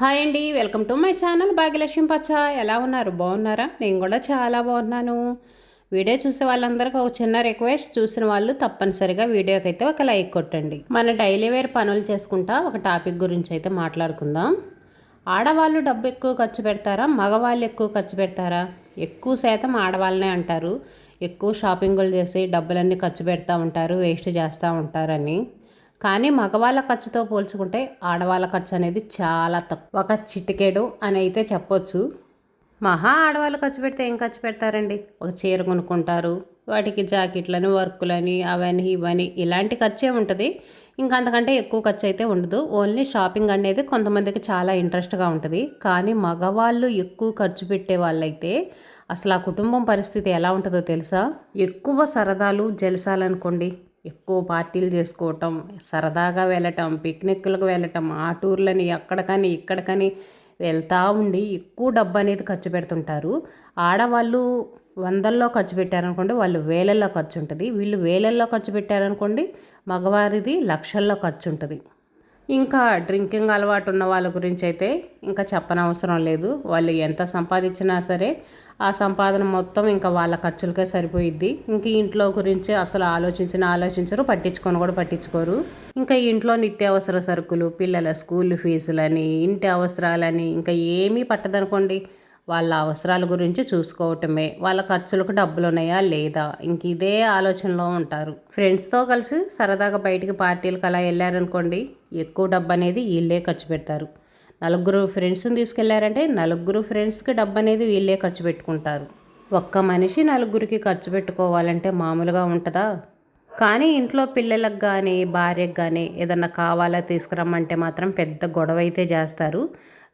Hi అండి, welcome to my channel Bhagyalakshmi పచ్చ. ఎలా ఉన్నారు? బాగున్నారా? నేను కూడా చాలా బాగున్నాను. వీడియో చూసే వాళ్ళందరికీ ఒక చిన్న రిక్వెస్ట్, చూసిన వాళ్ళు తప్పనిసరిగా వీడియోకి అయితే ఒక లైక్ కొట్టండి. మన డైలీ వేర్ పనులు చేసుకుంటా ఒక టాపిక్ గురించి అయితే మాట్లాడుకుందాం. ఆడవాళ్ళు డబ్బు ఎక్కువ ఖర్చు పెడతారా, మగవాళ్ళు ఎక్కువ ఖర్చు పెడతారా? ఎక్కువ శాతం ఆడవాళ్ళనే అంటారు. ఎక్కువ షాపింగులు చేసి డబ్బులన్నీ ఖర్చు పెడతా ఉంటారు, వేస్ట్ చేస్తూ ఉంటారని. కానీ మగవాళ్ళ ఖర్చుతో పోల్చుకుంటే ఆడవాళ్ళ ఖర్చు అనేది చాలా తక్కువ, ఒక చిటికెడు అని అయితే చెప్పొచ్చు. మహా ఆడవాళ్ళు ఖర్చు పెడితే ఏం ఖర్చు పెడతారండి? ఒక చీర కొనుక్కుంటారు, వాటికి జాకెట్లని, వర్కులని, అవని ఇవని ఇలాంటి ఖర్చే ఉంటుంది. ఇంకా అంతకంటే ఎక్కువ ఖర్చు అయితే ఉండదు. ఓన్లీ షాపింగ్ అనేది కొంతమందికి చాలా ఇంట్రెస్ట్గా ఉంటుంది. కానీ మగవాళ్ళు ఎక్కువ ఖర్చు పెట్టే వాళ్ళైతే అసలు ఆ కుటుంబం పరిస్థితి ఎలా ఉంటుందో తెలుసా? ఎక్కువ సరదాలు జలసాలనుకోండి, ఎక్కువ పార్టీలు చేసుకోవటం, సరదాగా వెళ్ళటం, పిక్నిక్లకు వెళ్ళటం, ఆ టూర్లని అక్కడికని ఇక్కడికని వెళ్తూ ఉండి ఎక్కువ డబ్బు అనేది ఖర్చు పెడుతుంటారు. ఆడవాళ్ళు వందల్లో ఖర్చు పెట్టారనుకోండి, వాళ్ళు వేలల్లో ఖర్చు ఉంటుంది. వీళ్ళు వేలల్లో ఖర్చు పెట్టారనుకోండి, మగవారిది లక్షల్లో ఖర్చు ఉంటుంది. ఇంకా డ్రింకింగ్ అలవాటు ఉన్న వాళ్ళ గురించి అయితే ఇంకా చెప్పనవసరం లేదు. వాళ్ళు ఎంత సంపాదించినా సరే ఆ సంపాదన మొత్తం ఇంకా వాళ్ళ ఖర్చులకే సరిపోయిద్ది. ఇంక ఇంట్లో గురించి అసలు ఆలోచించరు, పట్టించుకొని కూడా పట్టించుకోరు. ఇంకా ఇంట్లో నిత్యావసర సరుకులు, పిల్లల స్కూల్ ఫీజులని, ఇంటి అవసరాలని ఇంకా ఏమీ పట్టదనుకోండి. వాళ్ళ అవసరాల గురించి చూసుకోవటమే, వాళ్ళ ఖర్చులకు డబ్బులు ఉన్నాయా లేదా, ఇంక ఇదే ఆలోచనలో ఉంటారు. ఫ్రెండ్స్తో కలిసి సరదాగా బయటికి పార్టీలకు అలా వెళ్ళారనుకోండి, ఎక్కువ డబ్బు అనేది వీళ్ళే ఖర్చు పెడతారు. నలుగురు ఫ్రెండ్స్ని తీసుకెళ్లారంటే నలుగురు ఫ్రెండ్స్కి డబ్బు అనేది వీళ్ళే ఖర్చు పెట్టుకుంటారు. ఒక్క మనిషి నలుగురికి ఖర్చు పెట్టుకోవాలంటే మామూలుగా ఉంటుందా? కానీ ఇంట్లో పిల్లలకు కానీ భార్యకు కానీ ఏదన్నా కావాలా తీసుకురమ్మంటే మాత్రం పెద్ద గొడవ అయితే చేస్తారు.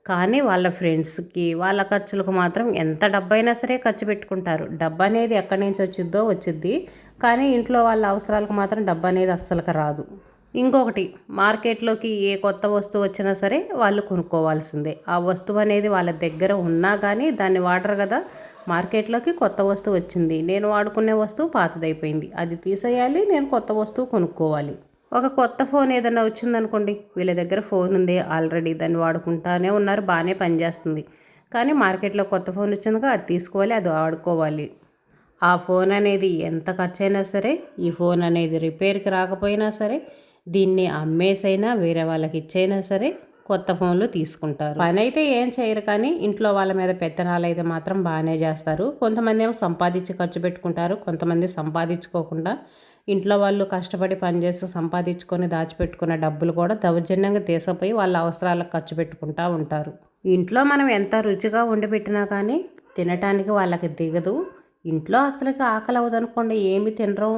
కానీ వాళ్ళ ఫ్రెండ్స్కి వాళ్ళ ఖర్చులకు మాత్రం ఎంత డబ్బైనా సరే ఖర్చు పెట్టుకుంటారు. డబ్బు అనేది ఎక్కడి నుంచి వచ్చిద్దో వచ్చిద్ది, కానీ ఇంట్లో వాళ్ళ అవసరాలకు మాత్రం డబ్బు అనేది అస్సలుకి రాదు. ఇంకొకటి, మార్కెట్లోకి ఏ కొత్త వస్తువు వచ్చినా సరే వాళ్ళు కొనుక్కోవాల్సిందే. ఆ వస్తువు అనేది వాళ్ళ దగ్గర ఉన్నా కానీ దాన్ని వాడరు కదా. మార్కెట్లోకి కొత్త వస్తువు వచ్చింది, నేను వాడుకునే వస్తువు పాతదైపోయింది, అది తీసేయాలి, నేను కొత్త వస్తువు కొనుక్కోవాలి. ఒక కొత్త ఫోన్ ఏదైనా వచ్చిందనుకోండి, వీళ్ళ దగ్గర ఫోన్ ఉంది ఆల్రెడీ, దాన్ని వాడుకుంటానే ఉన్నారు, బాగానే పనిచేస్తుంది. కానీ మార్కెట్లో కొత్త ఫోన్ వచ్చిందిగా, అది తీసుకోవాలి, అది వాడుకోవాలి. ఆ ఫోన్ అనేది ఎంత ఖర్చు అయినా సరే, ఈ ఫోన్ అనేది రిపేర్కి రాకపోయినా సరే, దీన్ని అమ్మేసైనా వేరే వాళ్ళకి ఇచ్చైనా సరే కొత్త ఫోన్లు తీసుకుంటారు. పని అయితే ఏం చేయరు, కానీ ఇంట్లో వాళ్ళ మీద పెత్తనాలు అయితే మాత్రం బాగానే చేస్తారు. కొంతమంది ఏమో సంపాదించి ఖర్చు పెట్టుకుంటారు, కొంతమంది సంపాదించుకోకుండా ఇంట్లో వాళ్ళు కష్టపడి పనిచేసి సంపాదించుకొని దాచిపెట్టుకున్న డబ్బులు కూడా దౌర్జన్యంగా తీసపోయి వాళ్ళ అవసరాలకు ఖర్చు పెట్టుకుంటూ ఉంటారు. ఇంట్లో మనం ఎంత రుచిగా వండి పెట్టినా కానీ తినటానికి వాళ్ళకి దిగదు. ఇంట్లో అసలుకి ఆకలి అవ్వదనుకోండి, ఏమి తినరు.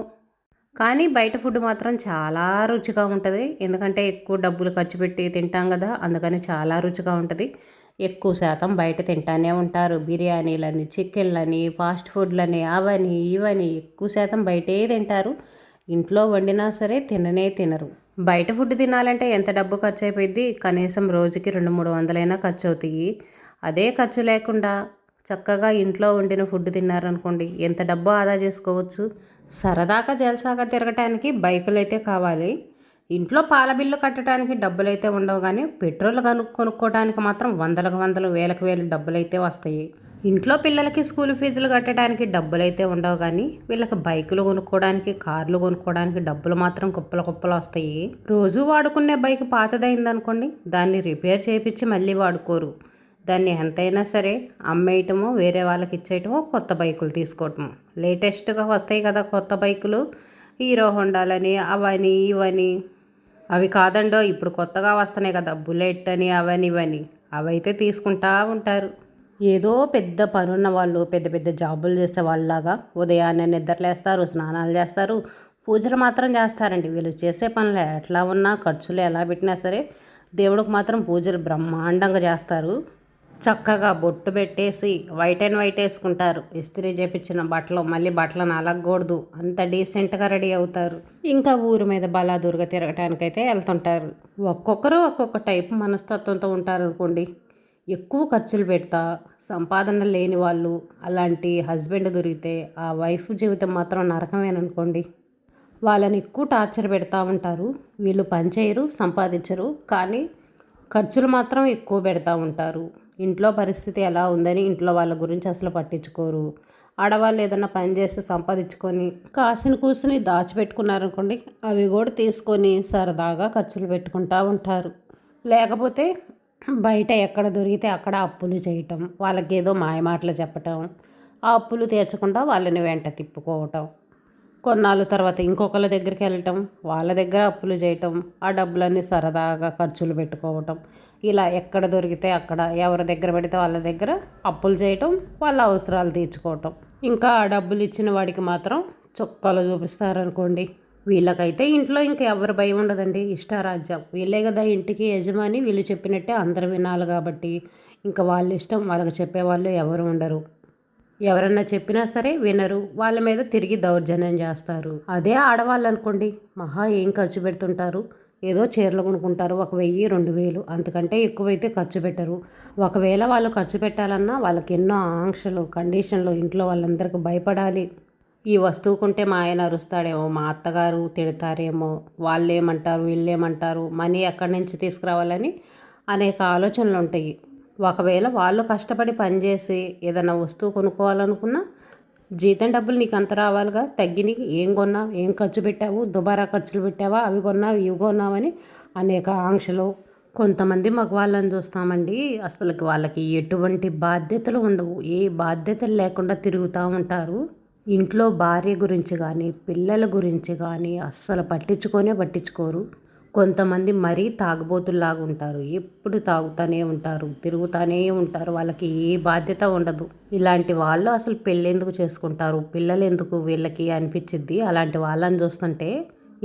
కానీ బయట ఫుడ్ మాత్రం చాలా రుచిగా ఉంటుంది. ఎందుకంటే ఎక్కువ డబ్బులు ఖర్చు పెట్టి తింటాం కదా, అందుకని చాలా రుచిగా ఉంటుంది. ఎక్కువ శాతం బయట తింటానే ఉంటారు. బిర్యానీలని, చికెన్లని, ఫాస్ట్ ఫుడ్లని, అవని ఇవని ఎక్కువ శాతం బయటే తింటారు. ఇంట్లో వండినా సరే తిననే తినరు. బయట ఫుడ్ తినాలంటే ఎంత డబ్బు ఖర్చు అయిపోయింది? కనీసం రోజుకి 200-300 ఖర్చు అవుతాయి. అదే ఖర్చు లేకుండా చక్కగా ఇంట్లో వండిన ఫుడ్ తిన్నారనుకోండి, ఎంత డబ్బు ఆదా చేసుకోవచ్చు. సరదాగా జలసాగా తిరగటానికి బైకులు అయితే కావాలి. ఇంట్లో పాల బిల్లు కట్టడానికి డబ్బులు అయితే ఉండవు, కానీ పెట్రోల్ కొనుక్కోవడానికి మాత్రం వందలకు వందలు, వేలకు వేలు డబ్బులు అయితే వస్తాయి. ఇంట్లో పిల్లలకి స్కూల్ ఫీజులు కట్టడానికి డబ్బులు అయితే ఉండవు, కానీ వీళ్ళకి బైకులు కొనుక్కోవడానికి, కార్లు కొనుక్కోవడానికి డబ్బులు మాత్రం కుప్పలు కుప్పలు వస్తాయి. రోజు వాడుకునే బైక్ పాతదైందనుకోండి, దాన్ని రిపేర్ చేయించి మళ్ళీ వాడుకోరు. దాన్ని ఎంతైనా సరే అమ్మేయటమో, వేరే వాళ్ళకి ఇచ్చేయటమో, కొత్త బైకులు తీసుకోవటము. లేటెస్ట్గా వస్తాయి కదా కొత్త బైకులు, హీరో హోండాలని, అవని ఇవని. అవి కాదండో, ఇప్పుడు కొత్తగా వస్తున్నాయి కదా బుల్లెట్ అని, అవని ఇవని, అవైతే తీసుకుంటా ఉంటారు. ఏదో పెద్ద పనున్న వాళ్ళు, పెద్ద పెద్ద జాబులు చేసే వాళ్ళలాగా ఉదయాన్నే నిద్రలేస్తారు, స్నానాలు చేస్తారు, పూజలు మాత్రం చేస్తారండి. వీళ్ళు చేసే పనులు ఎట్లా ఉన్నా, ఖర్చులు ఎలా పెట్టినా సరే దేవుడికి మాత్రం పూజలు బ్రహ్మాండంగా చేస్తారు. చక్కగా బొట్టు పెట్టేసి వైట్ అండ్ వైట్ వేసుకుంటారు. ఇస్త్రీ చేపించిన బట్టలు మళ్ళీ బట్టలను అలగకూడదు, అంత డీసెంట్గా రెడీ అవుతారు. ఇంకా ఊరి మీద బలాదూరుగా తిరగటానికైతే వెళ్తుంటారు. ఒక్కొక్కరు ఒక్కొక్క టైపు మనస్తత్వంతో ఉంటారనుకోండి. ఎక్కువ ఖర్చులు పెడతా సంపాదన లేని వాళ్ళు, అలాంటి హస్బెండ్ దొరికితే ఆ వైఫ్ జీవితం మాత్రం నరకమేననుకోండి. వాళ్ళని ఎక్కువ టార్చర్ పెడతా ఉంటారు. వీళ్ళు పని చేయరు, సంపాదించరు, కానీ ఖర్చులు మాత్రం ఎక్కువ పెడతా ఉంటారు. ఇంట్లో పరిస్థితి ఎలా ఉందని ఇంట్లో వాళ్ళ గురించి అసలు పట్టించుకోరు. ఆడవాళ్ళు ఏదన్నా పని చేసి సంపాదించుకొని కాసిన కూసిని దాచిపెట్టుకున్నారనుకోండి, అవి కూడా తీసుకొని సరదాగా ఖర్చులు పెట్టుకుంటూ ఉంటారు. లేకపోతే బయట ఎక్కడ దొరికితే అక్కడ అప్పులు చేయటం, వాళ్ళకేదో మాయమాటలు చెప్పటం, ఆ అప్పులు తీర్చకుండా వాళ్ళని వెంట తిప్పుకోవటం, కొన్నాళ్ళ తర్వాత ఇంకొకళ్ళ దగ్గరికి వెళ్ళటం, వాళ్ళ దగ్గర అప్పులు చేయటం, ఆ డబ్బులన్నీ సరదాగా ఖర్చులు పెట్టుకోవటం, ఇలా ఎక్కడ దొరికితే అక్కడ ఎవరి దగ్గర పెడితే వాళ్ళ దగ్గర అప్పులు చేయటం, వాళ్ళ అవసరాలు తీర్చుకోవటం. ఇంకా ఆ డబ్బులు ఇచ్చిన వాడికి మాత్రం చుక్కలు చూపిస్తారనుకోండి. వీళ్ళకైతే ఇంట్లో ఇంకా ఎవరి భయం ఉండదండి, ఇష్టారాజ్యం. వీళ్ళే కదా ఇంటికి యజమాని, వీళ్ళు చెప్పినట్టే అందరు వినాలి కాబట్టి ఇంకా వాళ్ళ ఇష్టం, వాళ్ళకి చెప్పేవాళ్ళు ఎవరు ఉండరు. ఎవరన్నా చెప్పినా సరే వినరు, వాళ్ళ మీద తిరిగి దౌర్జన్యం చేస్తారు. అదే ఆడవాళ్ళు అనుకోండి, మహా ఏం ఖర్చు పెడుతుంటారు, ఏదో చీరలు కొనుక్కుంటారు, 1000 2000, అంతకంటే ఎక్కువైతే ఖర్చు పెట్టరు. ఒకవేళ వాళ్ళు ఖర్చు పెట్టాలన్నా వాళ్ళకి ఎన్నో ఆంక్షలు, కండిషన్లు, ఇంట్లో వాళ్ళందరికీ భయపడాలి. ఈ వస్తువు కొంటే మా ఆయన అరుస్తాడేమో, మా అత్తగారు తిడతారేమో, వాళ్ళు ఏమంటారు వీళ్ళు ఏమంటారు, మనీ ఎక్కడి నుంచి తీసుకురావాలని అనేక ఆలోచనలు ఉంటాయి. ఒకవేళ వాళ్ళు కష్టపడి పనిచేసి ఏదైనా వస్తువు కొనుక్కోవాలనుకున్నా జీతం డబ్బులు నీకు అంత రావాలిగా, తగ్గిని ఏం కొన్నావు, ఏం ఖర్చు పెట్టావు, దుబారా ఖర్చులు పెట్టావా, అవి కొన్నావు ఇవి కొన్నావని అనేక ఆంక్షలు. కొంతమంది మగవాళ్ళని చూస్తామండి, అసలుకి వాళ్ళకి ఎటువంటి బాధ్యతలు ఉండవు, ఏ బాధ్యతలు లేకుండా తిరుగుతూ ఉంటారు. ఇంట్లో భార్య గురించి కానీ పిల్లల గురించి కానీ అస్సలు పట్టించుకోరు. కొంతమంది మరీ తాగుబోతుల్లాగా ఉంటారు, ఎప్పుడు తాగుతూనే ఉంటారు, తిరుగుతూనే ఉంటారు, వాళ్ళకి ఏ బాధ్యత ఉండదు. ఇలాంటి వాళ్ళు అసలు పెళ్ళెందుకు చేసుకుంటారు, పిల్లలు ఎందుకు వీళ్ళకి అనిపించిద్ది. అలాంటి వాళ్ళని చూస్తుంటే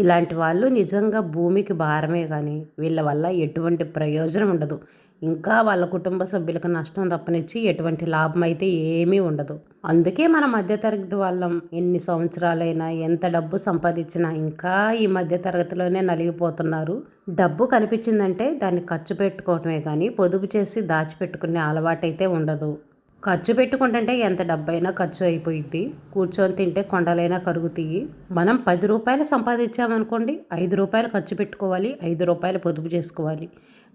ఇలాంటి వాళ్ళు నిజంగా భూమికి భారమే కానీ వీళ్ళ వల్ల ఎటువంటి ప్రయోజనం ఉండదు. ఇంకా వాళ్ళ కుటుంబ సభ్యులకు నష్టం తప్పనిచ్చి ఎటువంటి లాభం అయితే ఏమీ ఉండదు. అందుకే మన మధ్యతరగతి వాళ్ళం ఎన్ని సంవత్సరాలైనా ఎంత డబ్బు సంపాదించినా ఇంకా ఈ మధ్యతరగతిలోనే నలిగిపోతున్నారు. డబ్బు కనిపించిందంటే దాన్ని ఖర్చు పెట్టుకోవటమే కానీ పొదుపు చేసి దాచిపెట్టుకునే అలవాటైతే ఉండదు. ఖర్చు పెట్టుకుంటుంటే ఎంత డబ్బైనా ఖర్చు అయిపోయిద్ది. కూర్చొని తింటే కొండలైనా కరుగుతాయి. మనం 10 రూపాయలు సంపాదించామనుకోండి, 5 రూపాయలు ఖర్చు పెట్టుకోవాలి, 5 రూపాయలు పొదుపు చేసుకోవాలి.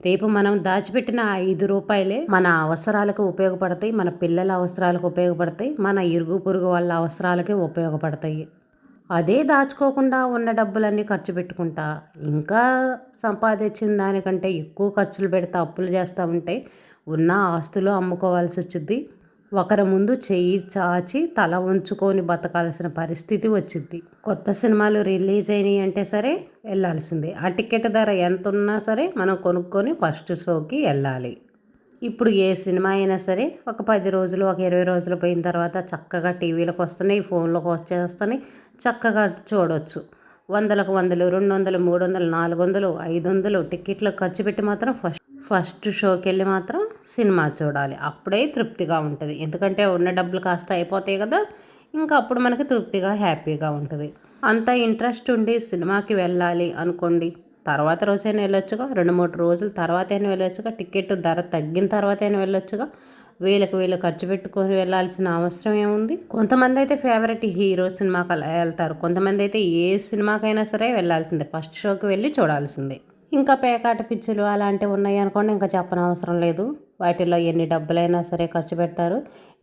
రేపు మనం దాచిపెట్టిన 5 రూపాయలే మన అవసరాలకు ఉపయోగపడతాయి, మన పిల్లల అవసరాలకు ఉపయోగపడతాయి, మన ఇరుగు పొరుగు వాళ్ళ అవసరాలకి ఉపయోగపడతాయి. అదే దాచుకోకుండా ఉన్న డబ్బులన్నీ ఖర్చు పెట్టుకుంటా ఇంకా సంపాదించిన దానికంటే ఎక్కువ ఖర్చులు పెడతా అప్పులు చేస్తూ ఉంటే ఉన్న ఆస్తులు అమ్ముకోవాల్సి వచ్చింది. ఒకరి ముందు చెయ్యి చాచి తల ఉంచుకొని బతకాల్సిన పరిస్థితి వచ్చింది. కొత్త సినిమాలు రిలీజ్ అయినాయి అంటే సరే వెళ్ళాల్సిందే. ఆ టికెట్ ధర ఎంత ఉన్నా సరే మనం కొనుక్కొని ఫస్ట్ షోకి వెళ్ళాలి. ఇప్పుడు ఏ సినిమా అయినా సరే ఒక 10 రోజులు, ఒక 20 రోజులు పోయిన తర్వాత చక్కగా టీవీలకు వస్తున్నాయి, ఫోన్లోకి వచ్చేస్తున్నాయి, చక్కగా చూడవచ్చు. వందలకు వందలు, 200, 300, 400, 500 టికెట్లు ఖర్చు పెట్టి మాత్రం ఫస్ట్ షోకి వెళ్ళి మాత్రం సినిమా చూడాలి. అప్పుడే తృప్తిగా ఉంటుంది. ఎందుకంటే ఉన్న డబ్బులు కాస్త అయిపోతాయి కదా, ఇంకా అప్పుడు మనకి తృప్తిగా హ్యాపీగా ఉంటుంది. అంత ఇంట్రెస్ట్ ఉండి సినిమాకి వెళ్ళాలి అనుకోండి, తర్వాత రోజైనా వెళ్ళొచ్చుగా, 2-3 రోజుల తర్వాత అయినా వెళ్ళొచ్చుగా, టికెట్ ధర తగ్గిన తర్వాత అయినా వెళ్ళొచ్చుగా. వేలు ఖర్చు పెట్టుకొని వెళ్ళాల్సిన అవసరం ఏముంది. కొంతమంది అయితే ఫేవరెట్ హీరో సినిమాకి అలా వెళ్తారు, కొంతమంది అయితే ఏ సినిమాకైనా సరే వెళ్ళాల్సిందే, ఫస్ట్ షోకి వెళ్ళి చూడాల్సిందే. ఇంకా పేకాట పిచ్చులు అలాంటివి ఉన్నాయి అనుకోండి, ఇంకా చెప్పనవసరం లేదు. వాటిల్లో ఎన్ని డబ్బులైనా సరే ఖర్చు పెడతారు,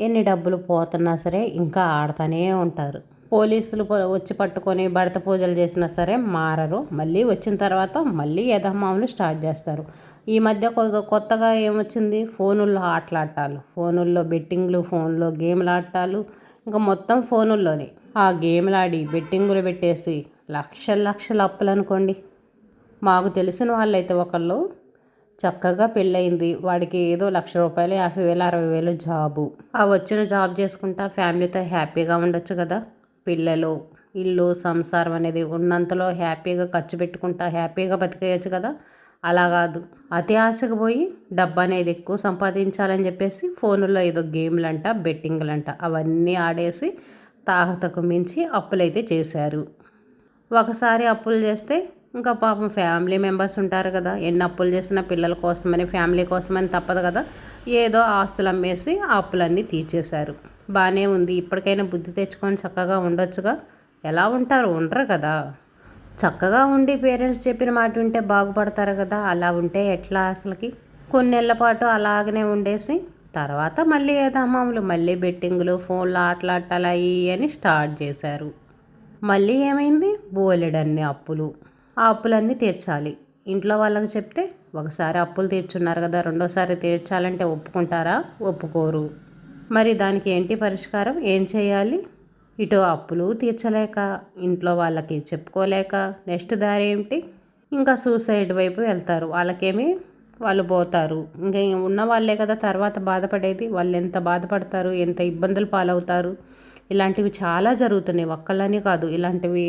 ఎన్ని డబ్బులు పోతున్నా సరే ఇంకా ఆడుతూనే ఉంటారు. పోలీసులు వచ్చి పట్టుకొని భర్త పూజలు చేసినా సరే మారరు. మళ్ళీ వచ్చిన తర్వాత మళ్ళీ యథామాములు స్టార్ట్ చేస్తారు. ఈ మధ్య కొత్తగా ఏమొచ్చింది, ఫోనుల్లో ఆటలాడటాలు, ఫోనుల్లో బెట్టింగ్లు, ఫోన్లో గేమ్లు ఆడటాలు, ఇంకా మొత్తం ఫోనుల్లోనే ఆ గేమ్లు ఆడి బెట్టింగులు పెట్టేసి లక్షల అప్పులు అనుకోండి. మాకు తెలిసిన వాళ్ళైతే ఒకళ్ళు చక్కగా పెళ్ళయింది, వాడికి ఏదో 1,00,000 రూపాయలు, 50,000 60,000 జాబు. ఆ వచ్చిన జాబ్ చేసుకుంటా ఫ్యామిలీతో హ్యాపీగా ఉండొచ్చు కదా. పిల్లలు, ఇల్లు, సంసారం అనేది ఉన్నంతలో హ్యాపీగా ఖర్చు పెట్టుకుంటా హ్యాపీగా బతికేయచ్చు కదా. అలా కాదు, అతి ఆశకు పోయి డబ్బు అనేది ఎక్కువ సంపాదించాలని చెప్పేసి ఫోనుల్లో ఏదో గేమ్లంట, బెట్టింగ్లంట అవన్నీ ఆడేసి తాహతకు మించి అప్పులైతే చేశారు. ఒకసారి అప్పులు చేస్తే ఇంకా పాపం ఫ్యామిలీ మెంబర్స్ ఉంటారు కదా, ఎన్ని అప్పులు చేసినా పిల్లల కోసమని ఫ్యామిలీ కోసమని తప్పదు కదా, ఏదో ఆస్తులు అమ్మేసి ఆ అప్పులన్నీ తీర్చేశారు. బాగానే ఉంది, ఇప్పటికైనా బుద్ధి తెచ్చుకొని చక్కగా ఉండొచ్చుగా. ఎలా ఉంటారు, ఉండరు కదా. చక్కగా ఉండి పేరెంట్స్ చెప్పిన మాట వింటే బాగుపడతారు కదా, అలా ఉంటే ఎట్లా అసలుకి? కొన్ని నెలల పాటు అలాగనే ఉండేసి తర్వాత మళ్ళీ ఏదో మామూలు మళ్ళీ బెట్టింగులు ఫోన్లో ఆటలాటాలు అయ్యి అని స్టార్ట్ చేశారు. మళ్ళీ ఏమైంది, బోలెడన్ని అప్పులు. ఆ అప్పులన్నీ తీర్చాలి. ఇంట్లో వాళ్ళకి చెప్తే ఒకసారి అప్పులు తీర్చున్నారు కదా, రెండోసారి తీర్చాలంటే ఒప్పుకుంటారా? ఒప్పుకోరు. మరి దానికి ఏంటి పరిష్కారం, ఏం చేయాలి? ఇటు అప్పులు తీర్చలేక, ఇంట్లో వాళ్ళకి చెప్పుకోలేక నెక్స్ట్ దారి ఏమిటి? ఇంకా సూసైడ్ వైపు వెళ్తారు. వాళ్ళకేమి వాళ్ళు పోతారు. ఇంకా ఉన్న వాళ్ళే కదా తర్వాత బాధపడేది. వాళ్ళు ఎంత బాధపడతారు, ఎంత ఇబ్బందులు పాలవుతారు. ఇలాంటివి చాలా జరుగుతున్నాయి, ఒక్కళ్ళని కాదు. ఇలాంటివి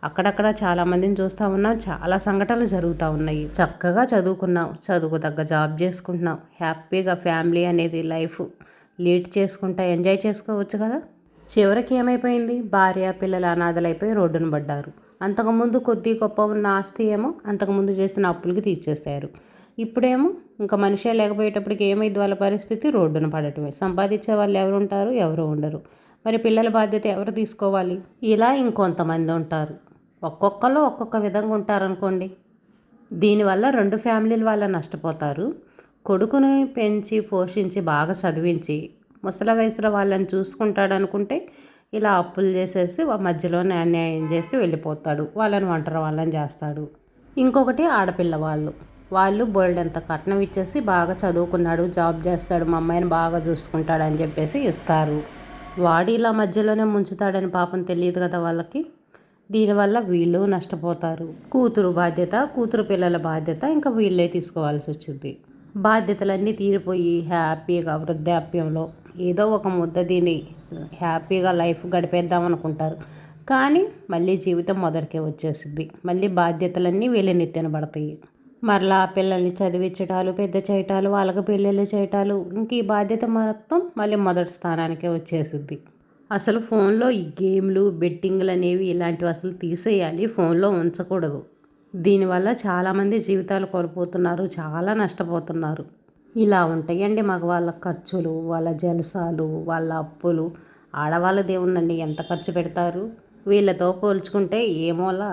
అక్కడక్కడ చాలామందిని చూస్తూ ఉన్నాం, చాలా సంఘటనలు జరుగుతూ ఉన్నాయి. చక్కగా చదువుకున్నాం, చదువుకు తగ్గ జాబ్ చేసుకుంటున్నాం, హ్యాపీగా ఫ్యామిలీ అనేది లైఫ్ లీడ్ చేసుకుంటా ఎంజాయ్ చేసుకోవచ్చు కదా. చివరికి ఏమైపోయింది, భార్య పిల్లల అనాథలైపోయి రోడ్డున పడ్డారు. అంతకుముందు కొద్ది గొప్ప ఉన్న ఆస్తి ఏమో అంతకుముందు చేసిన అప్పులకి తీర్చేశారు. ఇప్పుడేమో ఇంకా మనిషే లేకపోయేటప్పటికి ఏమైంది వాళ్ళ పరిస్థితి, రోడ్డున పడటమే. సంపాదించే వాళ్ళు ఎవరు ఉంటారు, ఎవరు ఉండరు. మరి పిల్లల బాధ్యత ఎవరు తీసుకోవాలి? ఇలా ఇంకొంతమంది ఉంటారు. ఒక్కొక్కరు ఒక్కొక్క విధంగా ఉంటారనుకోండి. దీనివల్ల రెండు ఫ్యామిలీల వాళ్ళ నష్టపోతారు. కొడుకుని పెంచి పోషించి బాగా చదివించి ముసలి వయసులో వాళ్ళని చూసుకుంటాడు అనుకుంటే ఇలా అప్పులు చేసేసి మధ్యలోనే అన్యాయం చేసి వెళ్ళిపోతాడు. వాళ్ళని ఒంటరి వాళ్ళని చేస్తాడు. ఇంకొకటి ఆడపిల్ల వాళ్ళు బోల్డంత కట్నం ఇచ్చేసి బాగా చదువుకున్నాడు, జాబ్ చేస్తాడు, మా అమ్మాయిని బాగా చూసుకుంటాడు అని చెప్పేసి ఇస్తారు. వాడు ఇలా మధ్యలోనే ముంచుతాడని పాపం తెలియదు కదా వాళ్ళకి. దీనివల్ల వీళ్ళు నష్టపోతారు. కూతురు బాధ్యత, కూతురు పిల్లల బాధ్యత ఇంకా వీళ్ళే తీసుకోవాల్సి వచ్చింది. బాధ్యతలన్నీ తీరిపోయి హ్యాపీగా వృద్ధాప్యంలో ఏదో ఒక ముద్ద తిని హ్యాపీగా లైఫ్ గడిపేద్దాం అనుకుంటారు. కానీ మళ్ళీ జీవితం మొదటికే వచ్చేసింది. మళ్ళీ బాధ్యతలన్నీ వీళ్ళ నెత్తిన పడతాయి. మరలా పిల్లల్ని చదివించటాలు, పెద్ద చేయటాలు, వాళ్ళకి పెళ్ళిళ్ళు చేయటాలు, ఇంక ఈ బాధ్యత మొత్తం మళ్ళీ మొదటి స్థానానికే వచ్చేసింది. అసలు ఫోన్లో ఈ గేమ్లు, బెట్టింగ్లు అనేవి ఇలాంటివి అసలు తీసేయాలి, ఫోన్లో ఉంచకూడదు. దీనివల్ల చాలామంది జీవితాలు కోల్పోతున్నారు, చాలా నష్టపోతున్నారు. ఇలా ఉంటాయండి మగవాళ్ళ ఖర్చులు, వాళ్ళ జలసాలు, వాళ్ళ అప్పులు. ఆడవాళ్ళది ఏముందండి, ఎంత ఖర్చు పెడతారు వీళ్ళతో పోల్చుకుంటే ఏమోలా.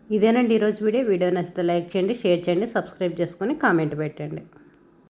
ఇదేనండి ఈరోజు వీడియో నచ్చితే లైక్ చేయండి, షేర్ చేయండి, సబ్స్క్రైబ్ చేసుకొని కామెంట్ పెట్టండి.